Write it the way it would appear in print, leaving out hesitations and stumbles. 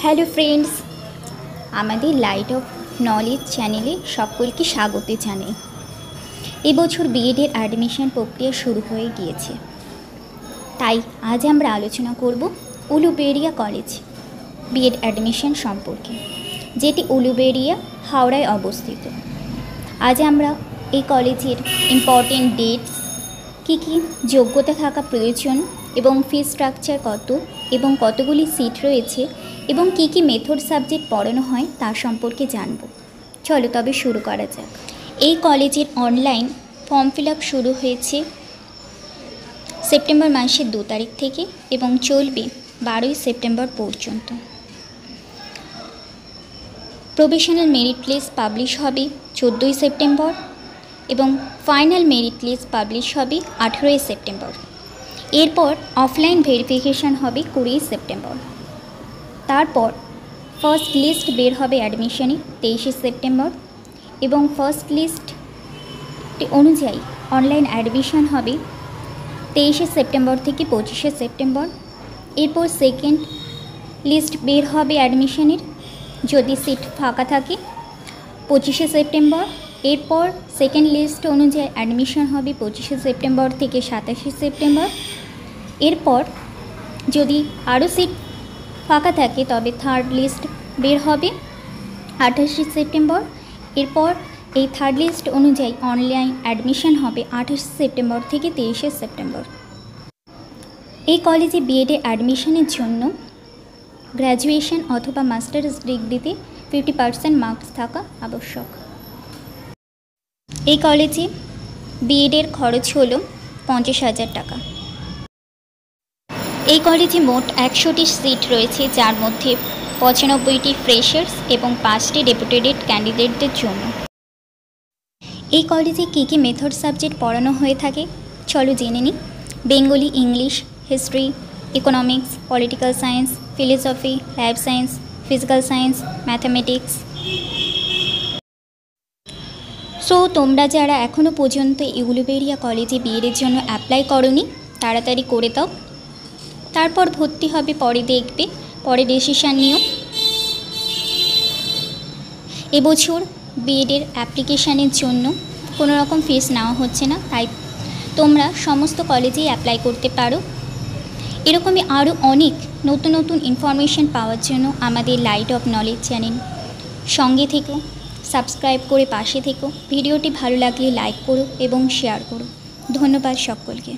Hello friends, আমাদের light off knowledge চ্যানেলে সকলকে স্বাগত জানাই। এবছর বিএডের অ্যাডমিশন প্রক্রিয়া শুরু হয়ে গিয়েছে, তাই আজ আমরা আলোচনা করব উলুবেড়িয়া কলেজ বিএড অ্যাডমিশন সম্পর্কে, যেটি উলুবেড়িয়া হাওড়ায় অবস্থিত। আজ আমরা এই কলেজের ইম্পর্টেন্ট ডেটস, কী কী যোগ্যতা থাকা প্রয়োজন এবং ফি স্ট্রাকচার কত এবং কতগুলি সিট রয়েছে এবং কী কী মেথড সাবজেক্ট পড়ানো হয় তা সম্পর্কে জানব। চলো তবে শুরু করা যাক। এই কলেজের অনলাইন ফর্ম ফিল আপ শুরু হয়েছে সেপ্টেম্বর মাসের 2 তারিখ থেকে এবং চলবে 12ই সেপ্টেম্বর পর্যন্ত। প্রভিশনাল মেরিট লিস্ট পাবলিশ হবে 14ই সেপ্টেম্বর এবং ফাইনাল মেরিট লিস্ট পাবলিশ হবে 18ই সেপ্টেম্বর। এরপর অফলাইন ভেরিফিকেশান হবে 20ই সেপ্টেম্বর। তারপর ফার্স্ট লিস্ট বের হবে অ্যাডমিশনে 23শে সেপ্টেম্বর এবং ফার্স্ট লিস্ট অনুযায়ী অনলাইন অ্যাডমিশন হবে 23শে সেপ্টেম্বর থেকে 25শে সেপ্টেম্বর। এরপর সেকেন্ড লিস্ট বের হবে অ্যাডমিশনের, যদি সিট ফাঁকা থাকে, 25শে সেপ্টেম্বর। এরপর সেকেন্ড লিস্ট অনুযায়ী অ্যাডমিশন হবে 25শে সেপ্টেম্বর থেকে 27শে সেপ্টেম্বর। এরপর যদি আরও সিট ফাঁকা থাকে তবে থার্ড লিস্ট বের হবে 28শে সেপ্টেম্বর। এরপর এই থার্ড লিস্ট অনুযায়ী অনলাইন অ্যাডমিশন হবে 28শে সেপ্টেম্বর থেকে 23শে সেপ্টেম্বর। এই কলেজে বিএডে অ্যাডমিশনের জন্য গ্র্যাজুয়েশন অথবা মাস্টার্স ডিগ্রিতে 50% মার্কস থাকা আবশ্যক। এই কলেজে বিএডের খরচ হলো 50,000 টাকা। এই কলেজে মোট 100টি সিট রয়েছে, যার মধ্যে 95টি ফ্রেশার্স এবং 5টি ডেপুটেটেড ক্যান্ডিডেটদের জন্য। এই কলেজে কী কী মেথড সাবজেক্ট পড়ানো হয়ে থাকে চলো জেনে নিই। Bengali, English, history, economics, political science, philosophy, life science, physical science, mathematics. So তোমরা যারা এখনও পর্যন্ত উলুবেড়িয়া কলেজে বিএডের জন্য অ্যাপ্লাই করোনি, তাড়াতাড়ি করে দাও। তারপর ভর্তি হবে, পরে দেখবে, পরে ডিসিশান নিও। এবছর বিএডের অ্যাপ্লিকেশানের জন্য কোনো রকম ফিস নেওয়া হচ্ছে না, তাই তোমরা সমস্ত কলেজেই অ্যাপ্লাই করতে পারো। এরকমই আরও অনেক নতুন নতুন ইনফরমেশান পাওয়ার জন্য আমাদের লাইট অফ নলেজ চ্যানেল সঙ্গে থেকো, সাবস্ক্রাইব করে পাশে থেকো। ভিডিওটি ভালো লাগলে লাইক করো এবং শেয়ার করো। ধন্যবাদ সকলকে।